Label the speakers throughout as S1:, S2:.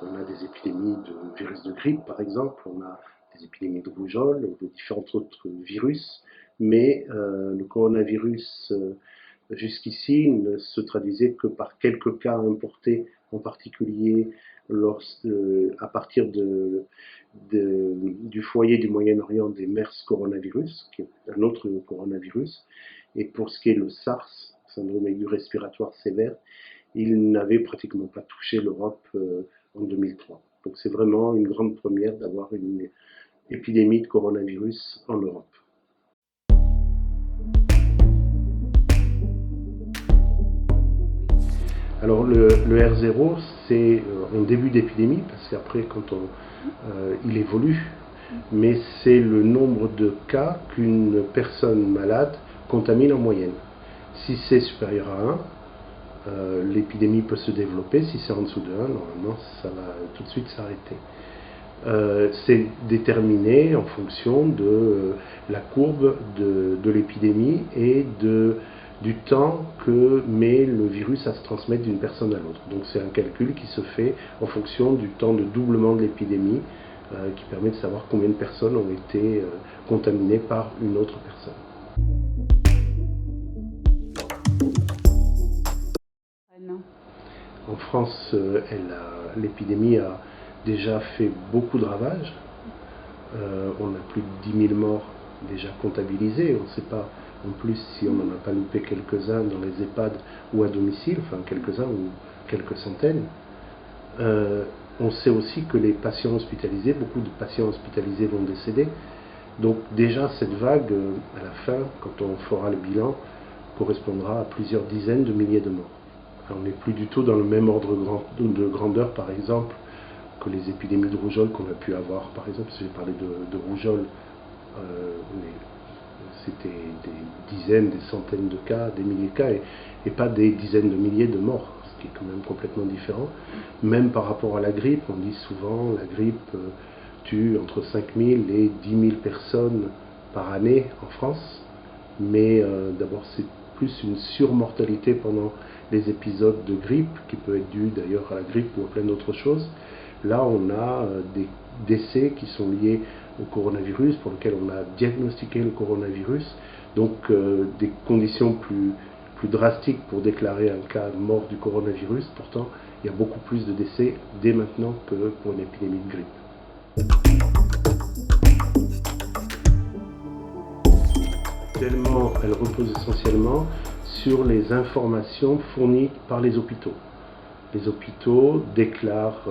S1: On a des épidémies de virus de grippe, par exemple, on a des épidémies de rougeole, de différents autres virus, mais le coronavirus, jusqu'ici, ne se traduisait que par quelques cas importés, en particulier à partir du foyer du Moyen-Orient des MERS coronavirus, qui est un autre coronavirus. Et pour ce qui est le SARS, syndrome aigu respiratoire sévère, il n'avait pratiquement pas touché l'Europe en 2003. Donc c'est vraiment une grande première d'avoir une épidémie de coronavirus en Europe. Alors le R0, c'est en début d'épidémie, parce qu'après il évolue, mais c'est le nombre de cas qu'une personne malade contamine en moyenne. Si c'est supérieur à 1, l'épidémie peut se développer. Si c'est en dessous de 1, normalement ça va tout de suite s'arrêter. C'est déterminé en fonction de la courbe de l'épidémie et du temps que met le virus à se transmettre d'une personne à l'autre. Donc c'est un calcul qui se fait en fonction du temps de doublement de l'épidémie qui permet de savoir combien de personnes ont été contaminées par une autre personne. En France, l'épidémie a déjà fait beaucoup de ravages. On a plus de 10 000 morts déjà comptabilisés. On ne sait pas en plus si on n'en a pas loupé quelques-uns dans les EHPAD ou à domicile, enfin quelques-uns ou quelques centaines. On sait aussi que les patients hospitalisés, beaucoup de patients hospitalisés vont décéder. Donc déjà cette vague, à la fin, quand on fera le bilan, correspondra à plusieurs dizaines de milliers de morts. Alors, on n'est plus du tout dans le même ordre de grandeur, par exemple, que les épidémies de rougeole qu'on a pu avoir. Par exemple, si j'ai parlé de rougeole, c'était des dizaines, des centaines de cas, des milliers de cas, et pas des dizaines de milliers de morts, ce qui est quand même complètement différent. Même par rapport à la grippe, on dit souvent la grippe tue entre 5 000 et 10 000 personnes par année en France, mais d'abord c'est plus une surmortalité pendant les épisodes de grippe, qui peut être due d'ailleurs à la grippe ou à plein d'autres choses. Là, on a des décès qui sont liés au coronavirus, pour lesquels on a diagnostiqué le coronavirus, donc des conditions plus drastiques pour déclarer un cas de mort du coronavirus. Pourtant, il y a beaucoup plus de décès dès maintenant que pour une épidémie de grippe. Actuellement, elle repose essentiellement sur les informations fournies par les hôpitaux. Les hôpitaux déclarent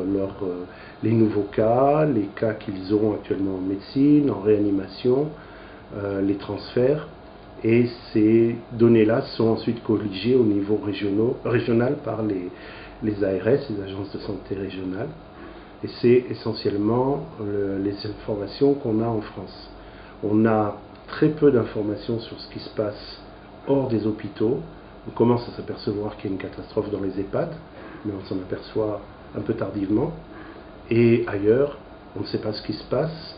S1: les nouveaux cas, les cas qu'ils ont actuellement en médecine, en réanimation, les transferts, et ces données-là sont ensuite colligées au niveau régional par les ARS, les agences de santé régionales, et c'est essentiellement les informations qu'on a en France. On a très peu d'informations sur ce qui se passe hors des hôpitaux. On commence à s'apercevoir qu'il y a une catastrophe dans les EHPAD, mais on s'en aperçoit un peu tardivement. Et ailleurs, on ne sait pas ce qui se passe,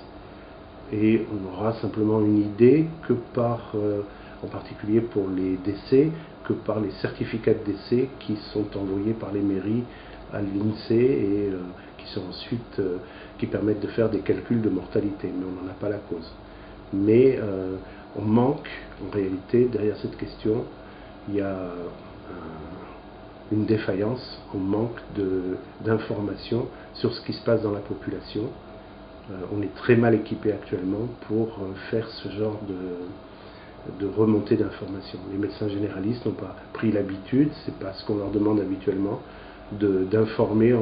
S1: et on aura simplement une idée que en particulier pour les décès, que par les certificats de décès qui sont envoyés par les mairies à l'INSEE et qui permettent de faire des calculs de mortalité, mais on n'en a pas la cause. Mais on manque, en réalité, derrière cette question, il y a une défaillance, on manque d'informations sur ce qui se passe dans la population. On est très mal équipé actuellement pour faire ce genre de remontée d'informations. Les médecins généralistes n'ont pas pris l'habitude, c'est pas ce qu'on leur demande habituellement, d'informer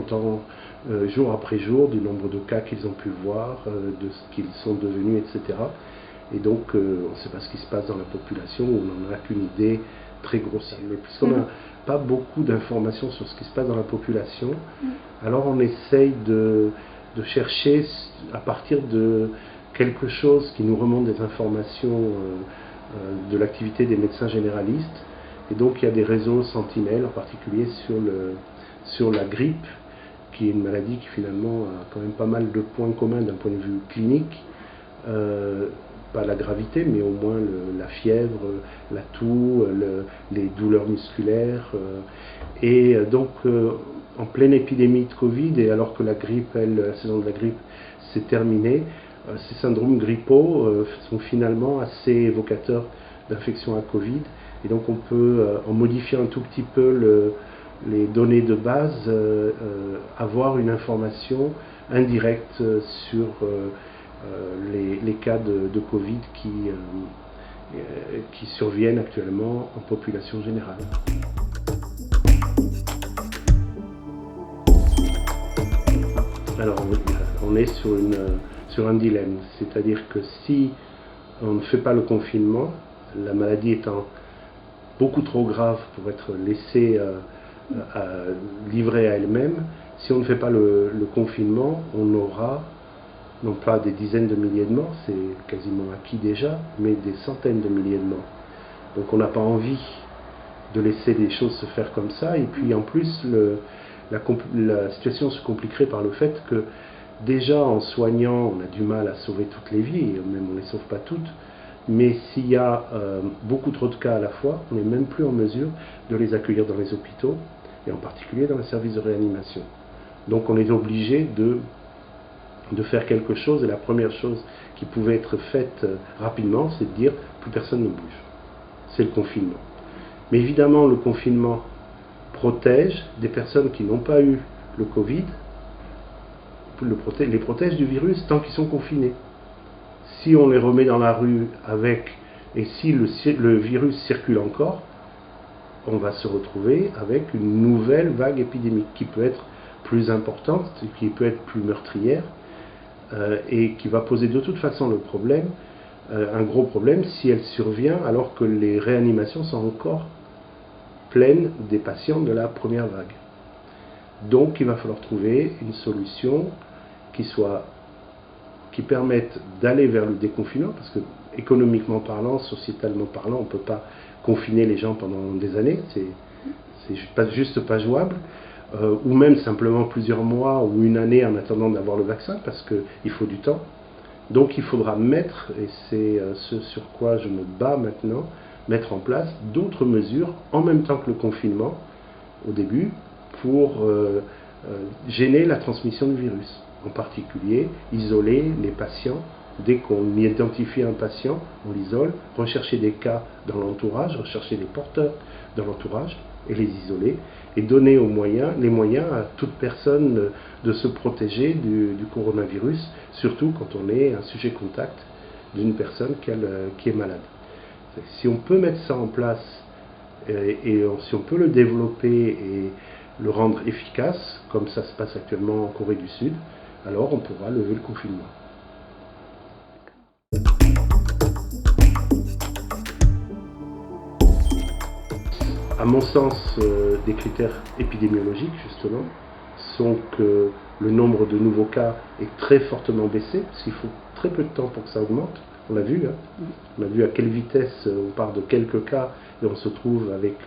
S1: jour après jour du nombre de cas qu'ils ont pu voir, de ce qu'ils sont devenus, etc. Et donc on ne sait pas ce qui se passe dans la population, on n'en a qu'une idée très grossière. Mais puisqu'on n'a pas beaucoup d'informations sur ce qui se passe dans la population, alors on essaye de chercher à partir de quelque chose qui nous remonte des informations de l'activité des médecins généralistes. Et donc il y a des réseaux sentinelles, en particulier sur la grippe, qui est une maladie qui finalement a quand même pas mal de points communs d'un point de vue clinique. Pas la gravité, mais au moins la fièvre, la toux, les douleurs musculaires. Et donc en pleine épidémie de Covid, et alors que la grippe, la saison de la grippe s'est terminée, ces syndromes grippaux sont finalement assez évocateurs d'infection à Covid. Et donc on peut, en modifiant un tout petit peu les données de base, avoir une information indirecte sur les cas de Covid qui surviennent actuellement en population générale. Alors on est sur un dilemme, c'est-à-dire que si on ne fait pas le confinement, la maladie étant beaucoup trop grave pour être laissée livrée à elle-même, si on ne fait pas le confinement, on aura non pas des dizaines de milliers de morts, c'est quasiment acquis déjà, mais des centaines de milliers de morts. Donc on n'a pas envie de laisser les choses se faire comme ça, et puis en plus la situation se compliquerait par le fait que déjà en soignant, on a du mal à sauver toutes les vies, même on ne les sauve pas toutes, mais s'il y a beaucoup trop de cas à la fois, on n'est même plus en mesure de les accueillir dans les hôpitaux, et en particulier dans les services de réanimation. Donc on est obligé de faire quelque chose, et la première chose qui pouvait être faite rapidement, c'est de dire plus personne ne bouge. C'est le confinement. Mais évidemment, le confinement protège des personnes qui n'ont pas eu le Covid, les protège du virus tant qu'ils sont confinés. Si on les remet dans la rue et si le virus circule encore, on va se retrouver avec une nouvelle vague épidémique qui peut être plus importante, qui peut être plus meurtrière, et qui va poser de toute façon le problème, un gros problème, si elle survient alors que les réanimations sont encore pleines des patients de la première vague. Donc il va falloir trouver une solution qui permette d'aller vers le déconfinement, parce que économiquement parlant, sociétalement parlant, on ne peut pas confiner les gens pendant des années, c'est juste pas jouable. Ou même simplement plusieurs mois ou une année en attendant d'avoir le vaccin, parce qu'il faut du temps. Donc il faudra mettre, et c'est ce sur quoi je me bats maintenant, mettre en place d'autres mesures en même temps que le confinement, au début, pour gêner la transmission du virus. En particulier, isoler les patients. Dès qu'on identifie un patient, on l'isole, rechercher des cas dans l'entourage, rechercher des porteurs dans l'entourage, et les isoler, et donner les moyens à toute personne de se protéger du coronavirus, surtout quand on est un sujet contact d'une personne qui est malade. Si on peut mettre ça en place, si on peut le développer et le rendre efficace, comme ça se passe actuellement en Corée du Sud, alors on pourra lever le confinement. À mon sens, des critères épidémiologiques, justement, sont que le nombre de nouveaux cas est très fortement baissé, parce qu'il faut très peu de temps pour que ça augmente. On l'a vu, hein. On a vu à quelle vitesse on part de quelques cas, et on se trouve avec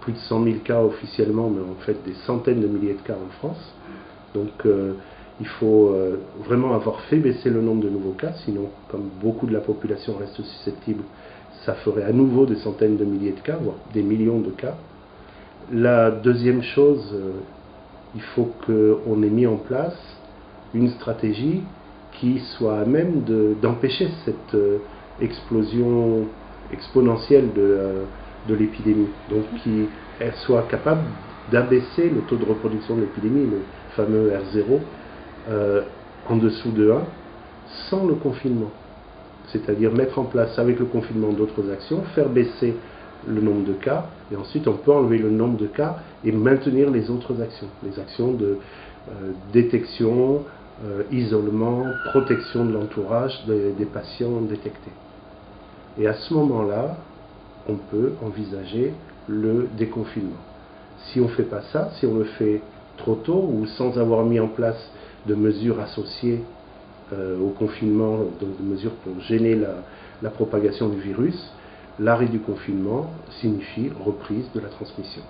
S1: plus de 100 000 cas officiellement, mais en fait des centaines de milliers de cas en France. Donc il faut vraiment avoir fait baisser le nombre de nouveaux cas, sinon, comme beaucoup de la population reste susceptible, ça ferait à nouveau des centaines de milliers de cas, voire des millions de cas. La deuxième chose, il faut qu'on ait mis en place une stratégie qui soit à même d'empêcher cette explosion exponentielle de l'épidémie. Donc qu'elle soit capable d'abaisser le taux de reproduction de l'épidémie, le fameux R0, en dessous de 1, sans le confinement. C'est-à-dire mettre en place avec le confinement d'autres actions, faire baisser le nombre de cas, et ensuite on peut enlever le nombre de cas et maintenir les autres actions, les actions de détection, isolement, protection de l'entourage des patients détectés. Et à ce moment-là, on peut envisager le déconfinement. Si on ne fait pas ça, si on le fait trop tôt ou sans avoir mis en place de mesures associées au confinement, donc de mesures pour gêner la propagation du virus, l'arrêt du confinement signifie reprise de la transmission.